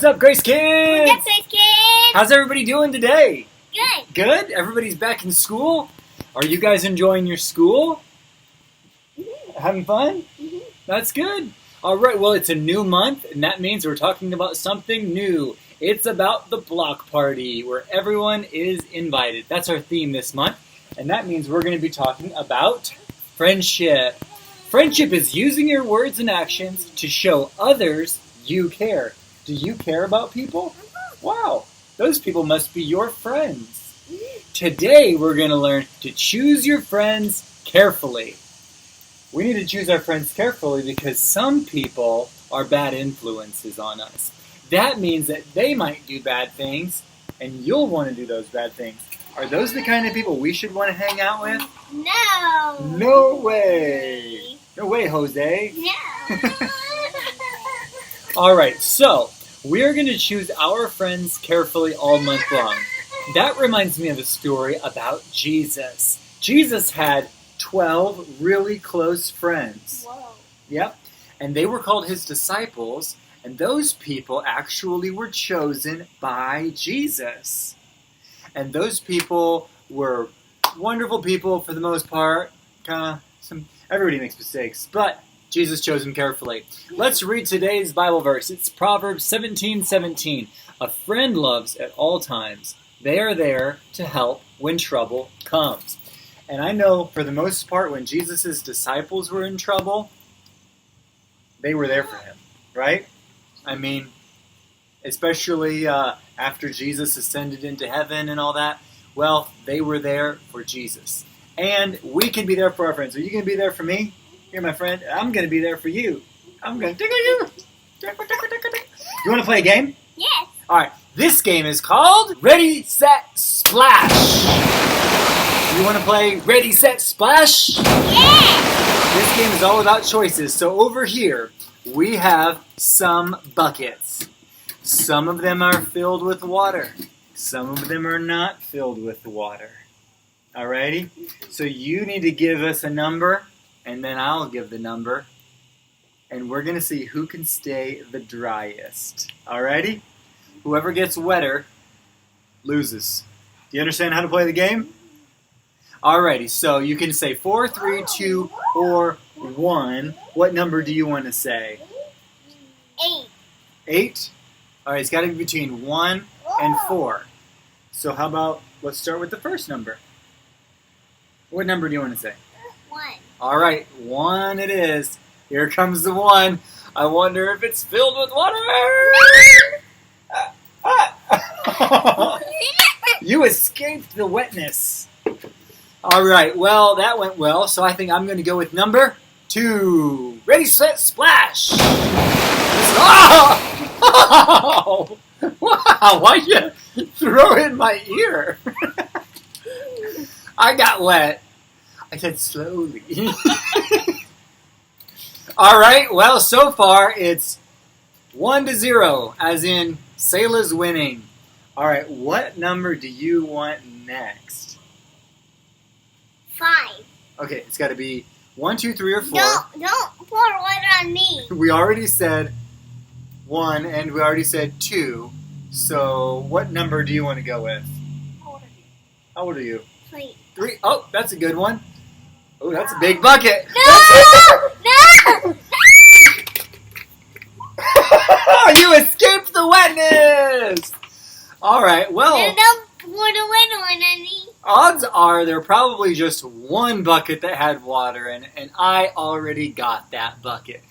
What's up, Grace Kidz? What's up, Grace Kidz? How's everybody doing today? Good. Good? Everybody's back in school? Are you guys enjoying your school? Having fun? That's good. All right, well, it's a new month, and that means we're talking about something new. It's about the block party, where everyone is invited. That's our theme this month, and that means we're going to be talking about friendship. Friendship is using your words and actions to show others you care. Do you care about people? Wow, those people must be your friends. Today, we're going to learn to choose your friends carefully. We need to choose our friends carefully because some people are bad influences on us. That means that they might do bad things, and you'll want to do those bad things. Are those the kind of people we should want to hang out with? No. No way. No way, Jose. No. All right, so we're going to choose our friends carefully all month long. That reminds me of a story about Jesus. Jesus had 12 really close friends. Whoa. Yep. And they were called his disciples, and those people actually were chosen by Jesus. And those people were wonderful people for the most part. Everybody makes mistakes, but Jesus chose them carefully. Let's read today's Bible verse. It's Proverbs 17:17. A friend loves at all times. They are there to help when trouble comes. And I know for the most part when Jesus' disciples were in trouble, they were there for him, right? I mean, especially after Jesus ascended into heaven and all that, well, they were there for Jesus. And we can be there for our friends. Are you going to be there for me? You're my friend. I'm going to be there for you. I'm going to tickle you. You want to play a game? Yes. All right. This game is called Ready, Set, Splash. You want to play Ready, Set, Splash? Yes. This game is all about choices. So over here, we have some buckets. Some of them are filled with water. Some of them are not filled with water. Alrighty? So you need to give us a number, and then I'll give the number. And we're going to see who can stay the driest. Alrighty? Whoever gets wetter loses. Do you understand how to play the game? Alrighty, so you can say 4, 3, 2, or 1. What number do you want to say? 8. 8? Alright, it's got to be between 1 and 4. So how about, let's start with the first number. What number do you want to say? 1. Alright, 1 it is. Here comes the 1. I wonder if it's filled with water. You escaped the wetness. Alright, well, that went well, so I think I'm going to go with number 2. Ready, set, splash! Oh! Wow, why'd you throw it in my ear? I got wet. I said slowly. Alright, well, so far it's 1-0, as in Sayla's winning. Alright, what number do you want next? 5. Okay, it's got to be 1, 2, 3, or 4. Don't pour water on me. We already said 1, and we already said 2. So, what number do you want to go with? How old are you? 3. 3. Oh, that's a good one. Oh, that's a big bucket. No! You escaped the wetness! Alright, well, Don't pour the water on me. odds are there probably just one bucket that had water in it, and I already got that bucket.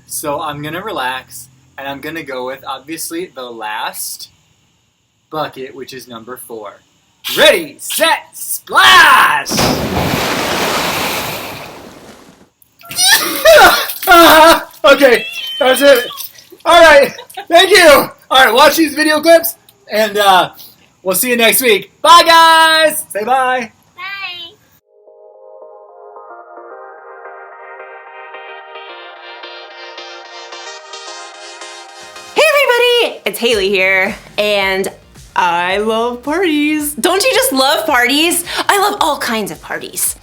So I'm going to relax, and I'm going to go with, obviously, the last bucket, which is number 4. Ready, set, splash! Okay, that's it. Alright, thank you. Alright, watch these video clips, and we'll see you next week. Bye, guys! Say bye. Bye. Hey everybody, it's Haley here, and I love parties. Don't you just love parties? I love all kinds of parties.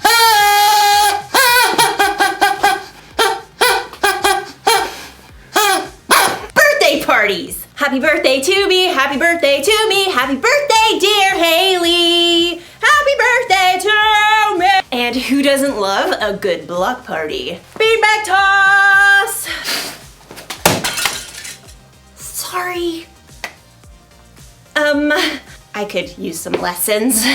Birthday parties! Happy birthday to me, happy birthday to me, happy birthday, dear Haley. Happy birthday to me. And who doesn't love a good block party? Beanbag toss. Sorry. I could use some lessons.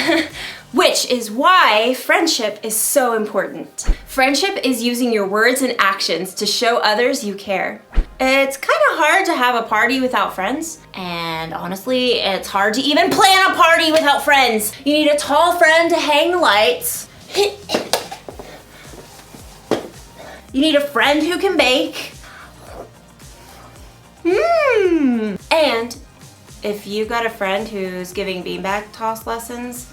Which is why friendship is so important. Friendship is using your words and actions to show others you care. It's kind of hard to have a party without friends. And honestly, it's hard to even plan a party without friends. You need a tall friend to hang the lights. You need a friend who can bake. And if you got a friend who's giving beanbag toss lessons,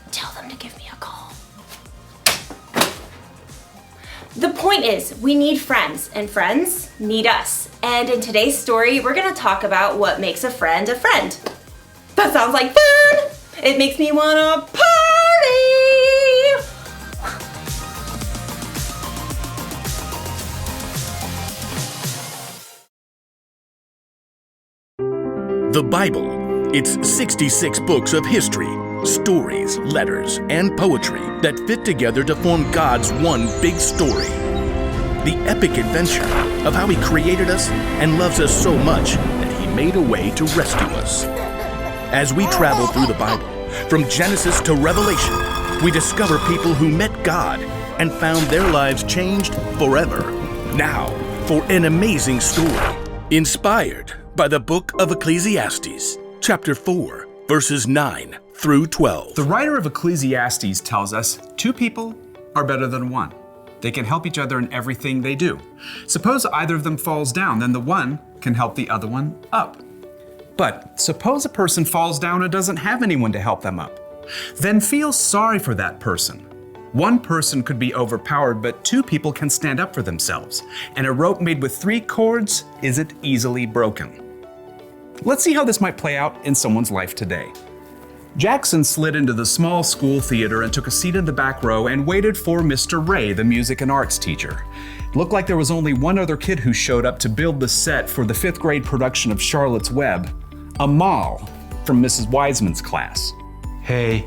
tell them to give me a call. The point is, we need friends, and friends need us. And in today's story, we're gonna talk about what makes a friend a friend. That sounds like fun! It makes me wanna party! The Bible. It's 66 books of history, stories, letters, and poetry that fit together to form God's one big story. The epic adventure of how He created us and loves us so much that He made a way to rescue us. As we travel through the Bible, from Genesis to Revelation, we discover people who met God and found their lives changed forever. Now, for an amazing story, inspired by the book of Ecclesiastes, chapter 4, verses 9 through 12. The writer of Ecclesiastes tells us 2 people are better than 1. They can help each other in everything they do. Suppose either of them falls down, then the one can help the other one up. But suppose a person falls down and doesn't have anyone to help them up. Then feel sorry for that person. One person could be overpowered, but 2 people can stand up for themselves. And a rope made with 3 cords isn't easily broken. Let's see how this might play out in someone's life today. Jackson slid into the small school theater and took a seat in the back row and waited for Mr. Ray, the music and arts teacher. It looked like there was only one other kid who showed up to build the set for the 5th grade production of Charlotte's Web, Amal from Mrs. Wiseman's class. Hey.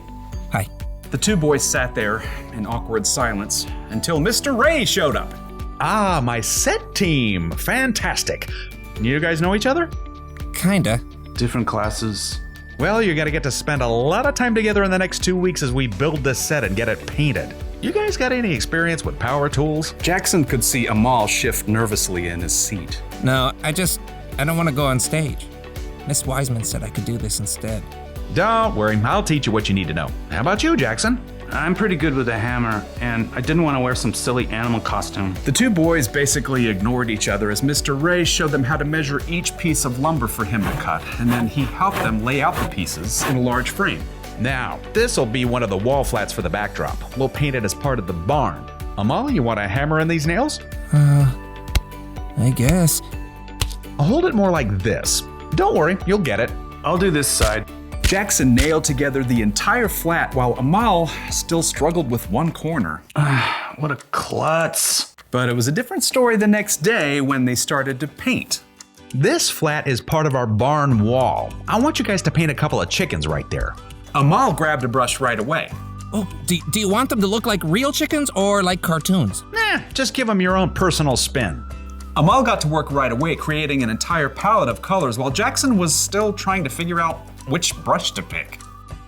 Hi. The 2 boys sat there in awkward silence until Mr. Ray showed up. Ah, my set team. Fantastic. You guys know each other? Kinda. Different classes. Well, you're gonna get to spend a lot of time together in the next 2 weeks as we build this set and get it painted. You guys got any experience with power tools? Jackson could see Amal shift nervously in his seat. No, I don't want to go on stage. Miss Wiseman said I could do this instead. Don't worry, I'll teach you what you need to know. How about you, Jackson? I'm pretty good with a hammer, and I didn't want to wear some silly animal costume. The 2 boys basically ignored each other as Mr. Ray showed them how to measure each piece of lumber for him to cut, and then he helped them lay out the pieces in a large frame. Now, this'll be one of the wall flats for the backdrop. We'll paint it as part of the barn. Amal, you want to hammer in these nails? I guess. I'll hold it more like this. Don't worry, you'll get it. I'll do this side. Jackson nailed together the entire flat while Amal still struggled with one corner. What a klutz. But it was a different story the next day when they started to paint. This flat is part of our barn wall. I want you guys to paint a couple of chickens right there. Amal grabbed a brush right away. Oh, do you want them to look like real chickens or like cartoons? Just give them your own personal spin. Amal got to work right away, creating an entire palette of colors while Jackson was still trying to figure out which brush to pick.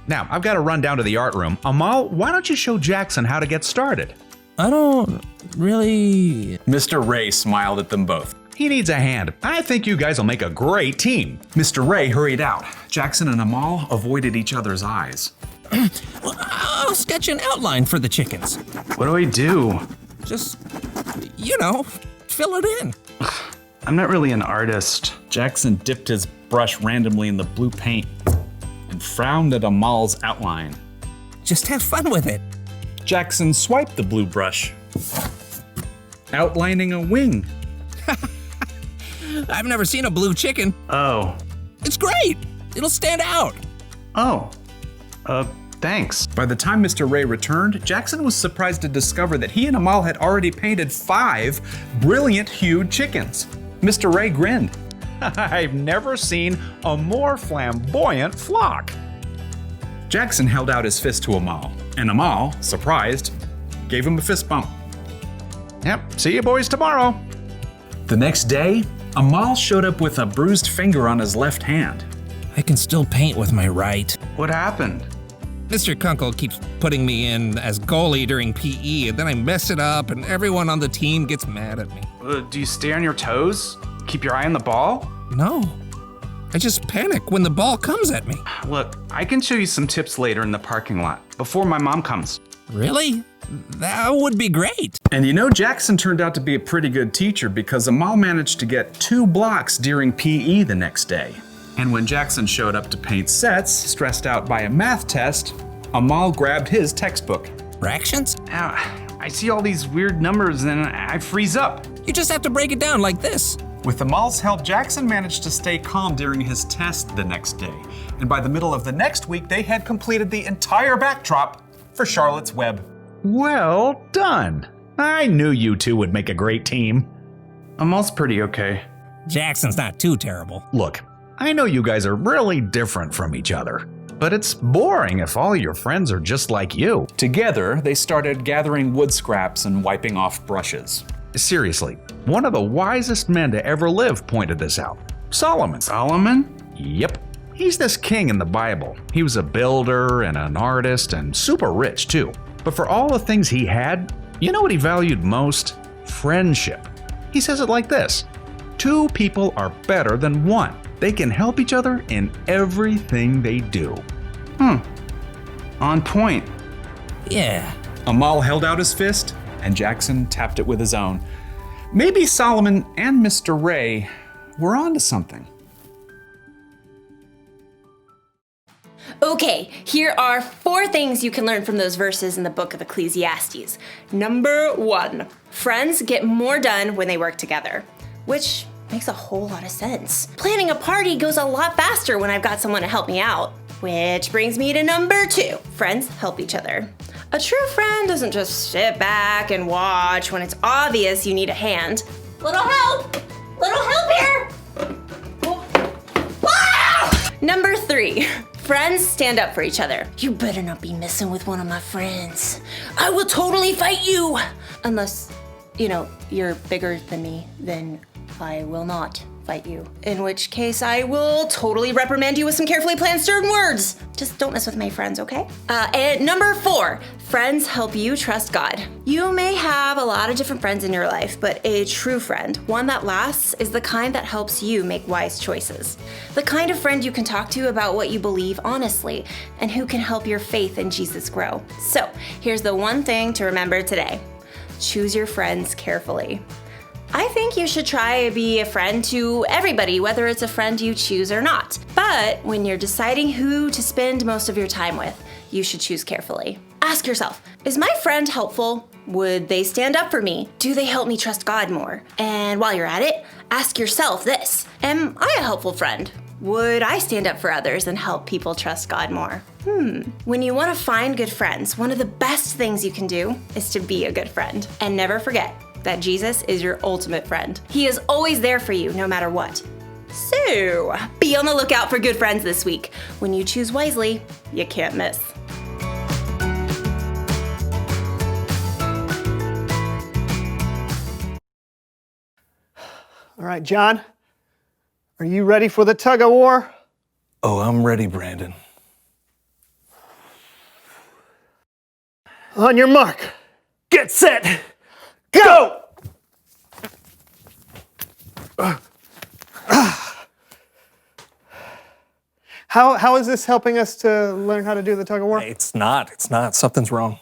Now, I've got to run down to the art room. Amal, why don't you show Jackson how to get started? I don't really... Mr. Ray smiled at them both. He needs a hand. I think you guys will make a great team. Mr. Ray hurried out. Jackson and Amal avoided each other's eyes. Well, I'll sketch an outline for the chickens. What do I do? Just, fill it in. I'm not really an artist. Jackson dipped his brush randomly in the blue paint and frowned at Amal's outline. Just have fun with it. Jackson swiped the blue brush, outlining a wing. I've never seen a blue chicken. Oh. It's great. It'll stand out. Oh. Thanks. By the time Mr. Ray returned, Jackson was surprised to discover that he and Amal had already painted 5 brilliant hued chickens. Mr. Ray grinned. I've never seen a more flamboyant flock. Jackson held out his fist to Amal, and Amal, surprised, gave him a fist bump. Yep, see you boys tomorrow. The next day, Amal showed up with a bruised finger on his left hand. I can still paint with my right. What happened? Mr. Kunkel keeps putting me in as goalie during PE, and then I mess it up, and everyone on the team gets mad at me. Do you stay on your toes? Keep your eye on the ball? No. I just panic when the ball comes at me. Look, I can show you some tips later in the parking lot, before my mom comes. Really? That would be great. And you know, Jackson turned out to be a pretty good teacher because Amal managed to get 2 blocks during PE the next day. And when Jackson showed up to paint sets, stressed out by a math test, Amal grabbed his textbook. Fractions? I see all these weird numbers and I freeze up. You just have to break it down like this. With Amal's help, Jackson managed to stay calm during his test the next day. And by the middle of the next week, they had completed the entire backdrop for Charlotte's Web. Well done. I knew you two would make a great team. Amal's pretty okay. Jackson's not too terrible. Look, I know you guys are really different from each other, but it's boring if all your friends are just like you. Together, they started gathering wood scraps and wiping off brushes. Seriously, one of the wisest men to ever live pointed this out. Solomon. Solomon? Yep. He's this king in the Bible. He was a builder and an artist and super rich too. But for all the things he had, you know what he valued most? Friendship. He says it like this: 2 people are better than 1. They can help each other in everything they do. On point. Yeah. Amal held out his fist, and Jackson tapped it with his own. Maybe Solomon and Mr. Ray were onto something. Okay, here are 4 things you can learn from those verses in the book of Ecclesiastes. Number 1, friends get more done when they work together, which makes a whole lot of sense. Planning a party goes a lot faster when I've got someone to help me out. Which brings me to number 2, friends help each other. A true friend doesn't just sit back and watch when it's obvious you need a hand. Little help! Little help here! Ah! Number 3, friends stand up for each other. You better not be messing with one of my friends. I will totally fight you! Unless, you're bigger than me, then I will not fight you. In which case, I will totally reprimand you with some carefully planned stern words. Just don't mess with my friends, okay? And number 4, friends help you trust God. You may have a lot of different friends in your life, but a true friend, one that lasts, is the kind that helps you make wise choices. The kind of friend you can talk to about what you believe honestly, and who can help your faith in Jesus grow. So, here's the one thing to remember today. Choose your friends carefully. I think you should try to be a friend to everybody, whether it's a friend you choose or not. But when you're deciding who to spend most of your time with, you should choose carefully. Ask yourself, is my friend helpful? Would they stand up for me? Do they help me trust God more? And while you're at it, ask yourself this: am I a helpful friend? Would I stand up for others and help people trust God more? When you want to find good friends, one of the best things you can do is to be a good friend. And never forget that Jesus is your ultimate friend. He is always there for you, no matter what. So, be on the lookout for good friends this week. When you choose wisely, you can't miss. All right, John, are you ready for the tug of war? Oh, I'm ready, Brandon. On your mark, get set, go! How is this helping us to learn how to do the tug of war? It's not. Something's wrong.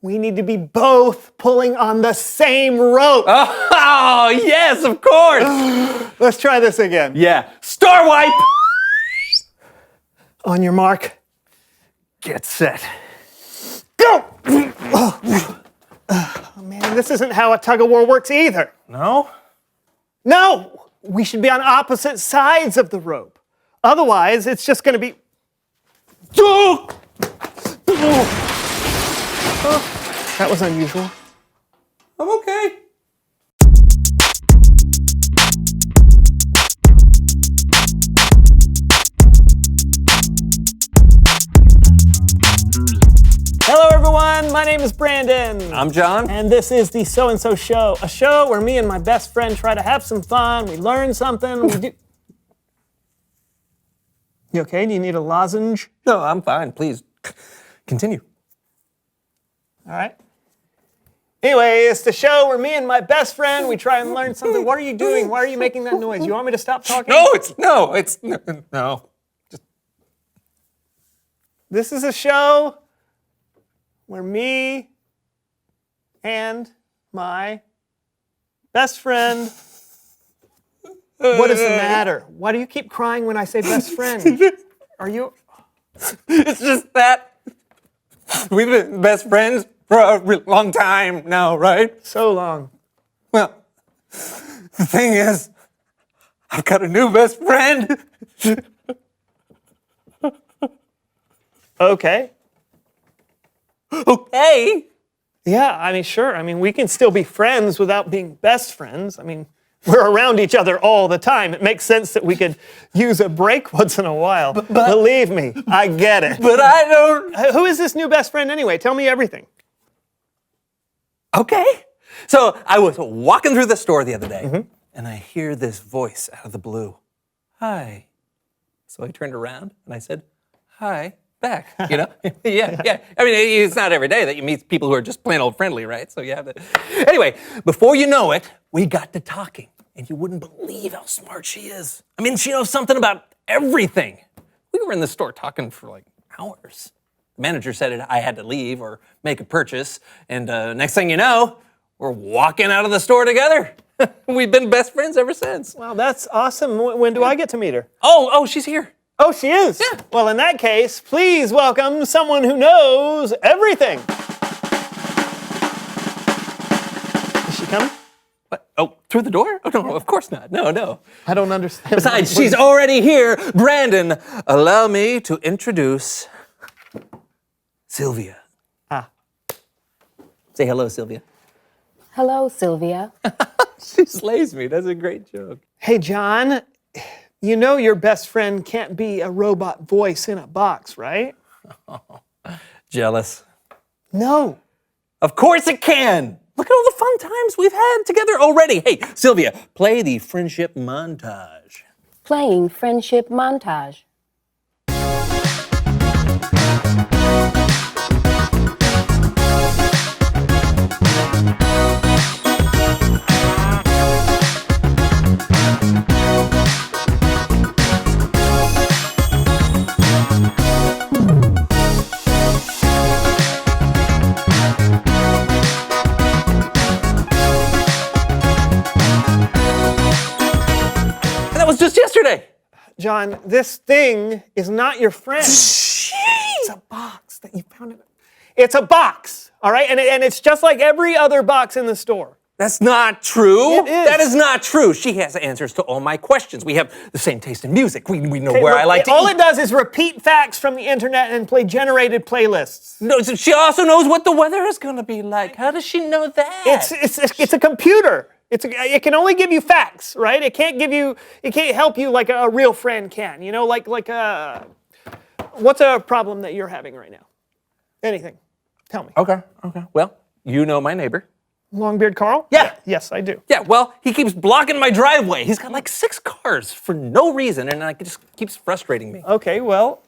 We need to be both pulling on the same rope. Oh, yes, of course. Let's try this again. Yeah. Star wipe. On your mark, get set, go! Oh, man, this isn't how a tug of war works either. No? No, we should be on opposite sides of the rope. Otherwise, it's just going to be... Oh, that was unusual. I'm okay. Hello, everyone. My name is Brandon. I'm John. And this is the So and So Show, a show where me and my best friend try to have some fun. We learn something. We do. You okay? Do you need a lozenge? No, I'm fine. Please continue. All right. Anyway, it's the show where me and my best friend, we try and learn something. What are you doing? Why are you making that noise? You want me to stop talking? No. This is a show where me and my best friend. What is the matter? Why do you keep crying when I say best friend? Are you? It's just that we've been best friends for a long time now, right? So long. Well, the thing is, I've got a new best friend. Okay. Okay. Yeah, I mean, sure. I mean, we can still be friends without being best friends. I mean, we're around each other all the time. It makes sense that we could use a break once in a while. But believe me, I get it. But I don't. Who is this new best friend anyway? Tell me everything. Okay. So I was walking through the store the other day, and I hear this voice out of the blue. Hi. So I turned around and I said, hi, back. You know? Yeah. I mean, it's not every day that you meet people who are just plain old friendly, right? So you have to. Anyway, before you know it, we got to talking, and you wouldn't believe how smart she is. I mean, she knows something about everything. We were in the store talking for like hours. The manager said I had to leave or make a purchase, and next thing you know, we're walking out of the store together. We've been best friends ever since. Wow, that's awesome. When do I get to meet her? Oh, she's here. Oh, she is? Yeah. Well, in that case, please welcome someone who knows everything. Is she coming? What? Oh, through the door? Oh, no, of course not. No. I don't understand. Besides, she's already here. Brandon, allow me to introduce Sylvia. Say hello, Sylvia. Hello, Sylvia. She slays me. That's a great joke. Hey, John, you know your best friend can't be a robot voice in a box, right? Jealous. No. Of course it can. Look at all the fun times we've had together already. Hey, Sylvia, play the friendship montage. Playing friendship montage. Just yesterday. John, this thing is not your friend. It's a box that you found. It's a box, all right? And it's just like every other box in the store. That's not true. It is. That is not true. She has answers to all my questions. We have the same taste in music. We know where I like to all eat. it does is repeat facts from the internet and play generated playlists. No, she also knows what the weather is going to be like. How does she know that? It's a computer. It can only give you facts, right? It can't help you like a real friend can. You know, like what's a problem that you're having right now? Anything. Tell me. Okay. Well, you know my neighbor. Longbeard Carl? Yeah. Yes, I do. Yeah, well, he keeps blocking my driveway. He's got like 6 cars for no reason, and it just keeps frustrating me. Okay, well,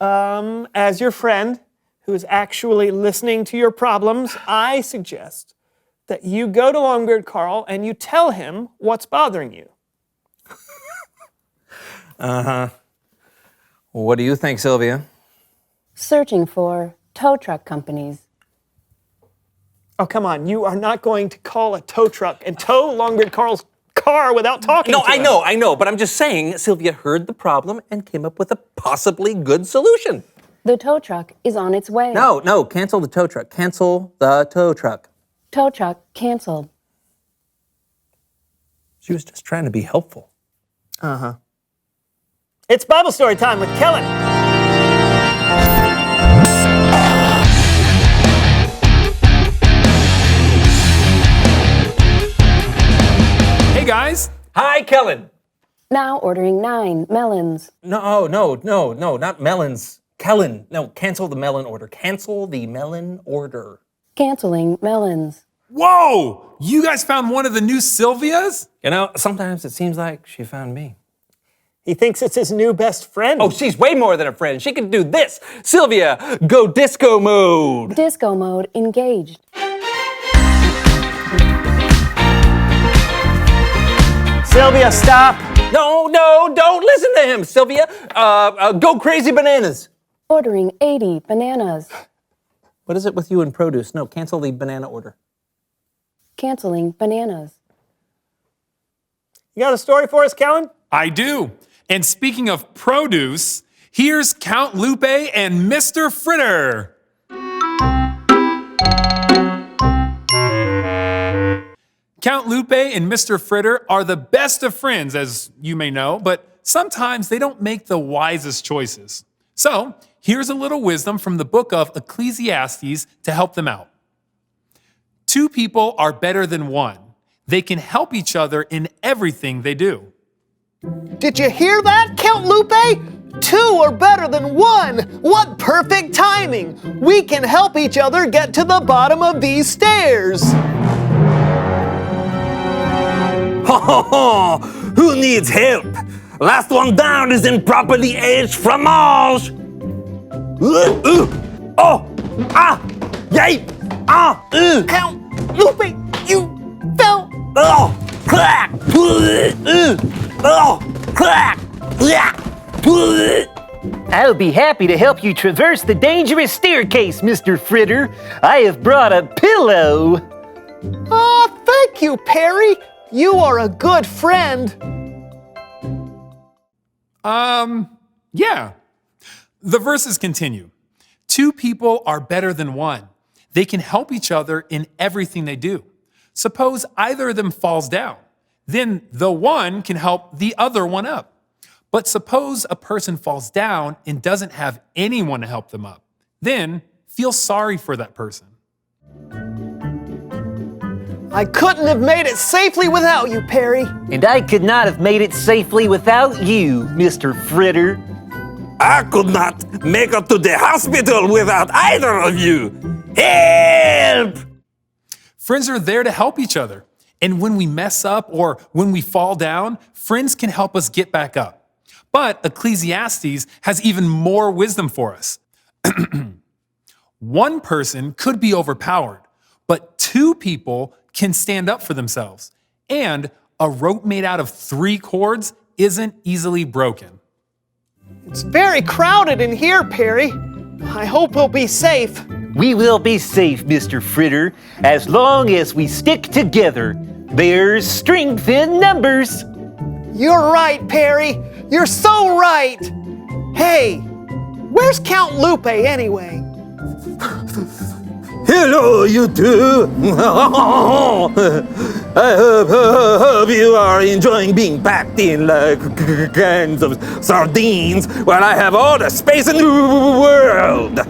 as your friend who is actually listening to your problems, I suggest that you go to Longbeard Carl and you tell him what's bothering you. What do you think, Sylvia? Searching for tow truck companies. Oh, come on. You are not going to call a tow truck and tow Longbeard Carl's car without talking to him. No, I know, but I'm just saying Sylvia heard the problem and came up with a possibly good solution. The tow truck is on its way. No, cancel the tow truck. Cancel the tow truck. Tow truck canceled. She was just trying to be helpful. It's Bible story time with Kellen. Hey guys. Hi, Kellen. Now ordering 9 melons. No, not melons. Kellen, no, cancel the melon order. Cancel the melon order. Canceling melons. Whoa! You guys found one of the new Sylvias? You know, sometimes it seems like she found me. He thinks it's his new best friend. Oh, she's way more than a friend. She can do this. Sylvia, go disco mode. Disco mode engaged. Sylvia, stop. No, don't listen to him, Sylvia. Go crazy bananas. Ordering 80 bananas. What is it with you and produce? No, cancel the banana order. Canceling bananas. You got a story for us, Kellen? I do. And speaking of produce, here's Count Lupe and Mr. Fritter. Count Lupe and Mr. Fritter are the best of friends, as you may know, but sometimes they don't make the wisest choices. So, here's a little wisdom from the book of Ecclesiastes to help them out. 2 people are better than 1. They can help each other in everything they do. Did you hear that, Count Lupe? 2 are better than 1. What perfect timing. We can help each other get to the bottom of these stairs. Ho ho ho! Who needs help? Last one down is improperly aged fromage. Oh! Ah! Yay! Ah! Count Lupe, you fell. Oh! Crack! Oh! Crack! I'll be happy to help you traverse the dangerous staircase, Mr. Fritter. I have brought a pillow. Oh, thank you, Perry. You are a good friend. Yeah. The verses continue. 2 people are better than 1. They can help each other in everything they do. Suppose either of them falls down. Then the one can help the other one up. But suppose a person falls down and doesn't have anyone to help them up. Then feel sorry for that person. I couldn't have made it safely without you, Perry. And I could not have made it safely without you, Mr. Fritter. I could not make it to the hospital without either of you. Help! Friends are there to help each other. And when we mess up or when we fall down, friends can help us get back up. But Ecclesiastes has even more wisdom for us. 1 person could be overpowered, but 2 people can stand up for themselves. And a rope made out of 3 cords isn't easily broken. It's very crowded in here, Perry. I hope we'll be safe. We will be safe, Mr. Fritter, as long as we stick together. There's strength in numbers. You're right, Perry. You're so right. Hey, where's Count Lupe anyway? Hello, you two. I hope you are enjoying being packed in like cans of sardines while I have all the space in the world.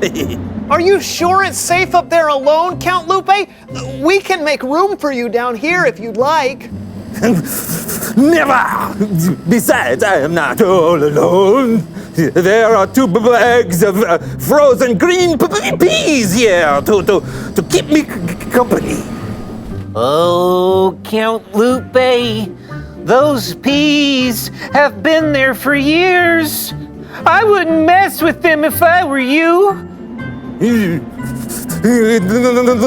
Are you sure it's safe up there alone, Count Lupe? We can make room for you down here if you'd like. Never! Besides, I am not all alone. There are 2 bags of frozen green peas here to keep me company. Oh, Count Lupe, those peas have been there for years. I wouldn't mess with them if I were you.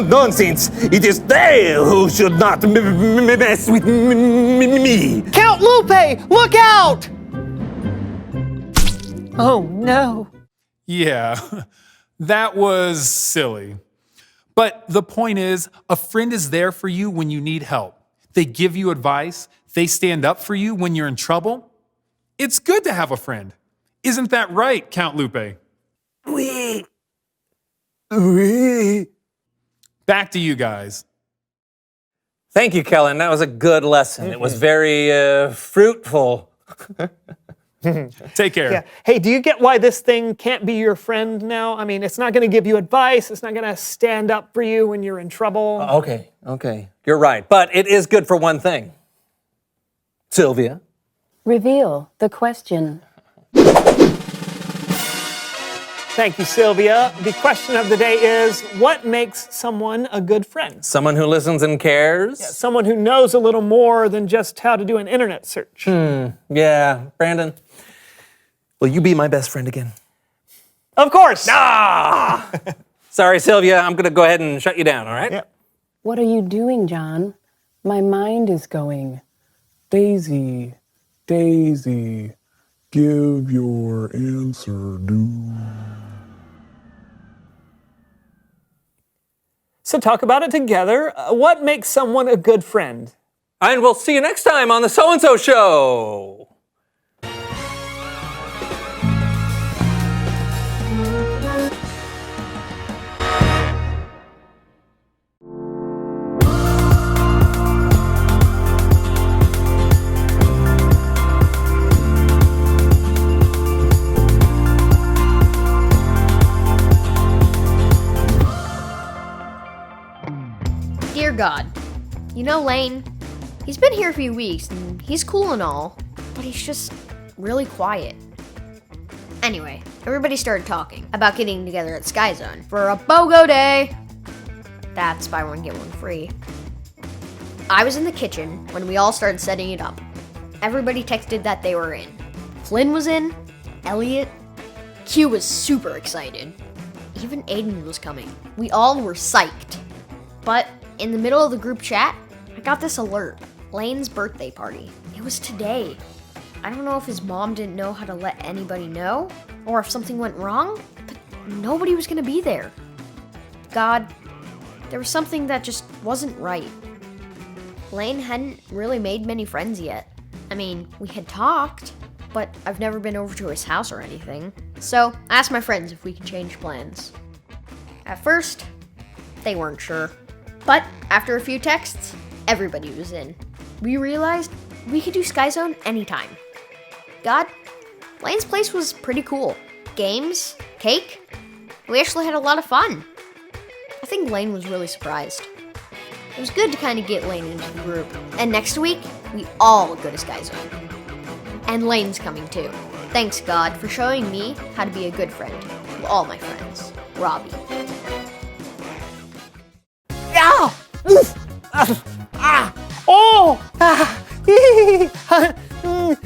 Nonsense! It is they who should not mess with me. Count Lupe, look out! Oh, no. Yeah, that was silly. But the point is, a friend is there for you when you need help. They give you advice. They stand up for you when you're in trouble. It's good to have a friend. Isn't that right, Count Lupe? Oui. Back to you guys. Thank you, Kellen. That was a good lesson. It was very fruitful. Take care. Yeah. Hey, do you get why this thing can't be your friend now? I mean, it's not going to give you advice. It's not going to stand up for you when you're in trouble. Okay. You're right. But it is good for one thing. Sylvia? Reveal the question. Thank you, Sylvia. The question of the day is, what makes someone a good friend? Someone who listens and cares. Yeah, someone who knows a little more than just how to do an internet search. Yeah, Brandon, will you be my best friend again? Of course. Ah! Sorry, Sylvia, I'm gonna go ahead and shut you down, all right? Yep. What are you doing, John? My mind is going. Daisy, Daisy, give your answer due. So talk about it together. What makes someone a good friend? And we'll see you next time on the So-and-So Show. Dear God, you know Lane? He's been here a few weeks, and he's cool and all, but he's just really quiet. Anyway, everybody started talking about getting together at Sky Zone for a BOGO day. That's buy one, get one free. I was in the kitchen when we all started setting it up. Everybody texted that they were in. Flynn was in, Elliot. Q was super excited. Even Aiden was coming. We all were psyched. But in the middle of the group chat, I got this alert. Lane's birthday party. It was today. I don't know if his mom didn't know how to let anybody know, or if something went wrong, but nobody was gonna be there. God, there was something that just wasn't right. Lane hadn't really made many friends yet. I mean, we had talked, but I've never been over to his house or anything. So I asked my friends if we could change plans. At first, they weren't sure. But after a few texts, everybody was in. We realized we could do Sky Zone anytime. God, Lane's place was pretty cool. Games, cake, we actually had a lot of fun. I think Lane was really surprised. It was good to kind of get Lane into the group. And next week, we all go to Sky Zone. And Lane's coming too. Thanks, God, for showing me how to be a good friend to all my friends. Robbie. Ow! Oof! Oh!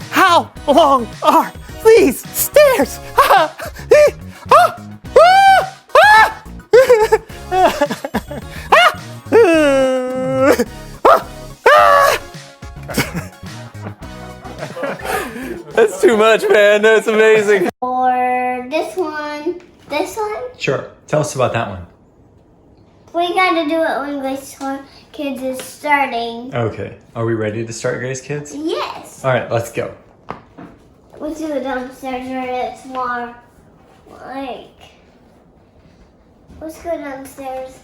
How long are these stairs? That's too much, man. That's amazing. Or this one. This one? Sure. Tell us about that one. We gotta do it when Grace Kidz is starting. Okay. Are we ready to start, Grace Kids? Yes. All right, let's go. Let's do it downstairs where it's more like. Let's go downstairs.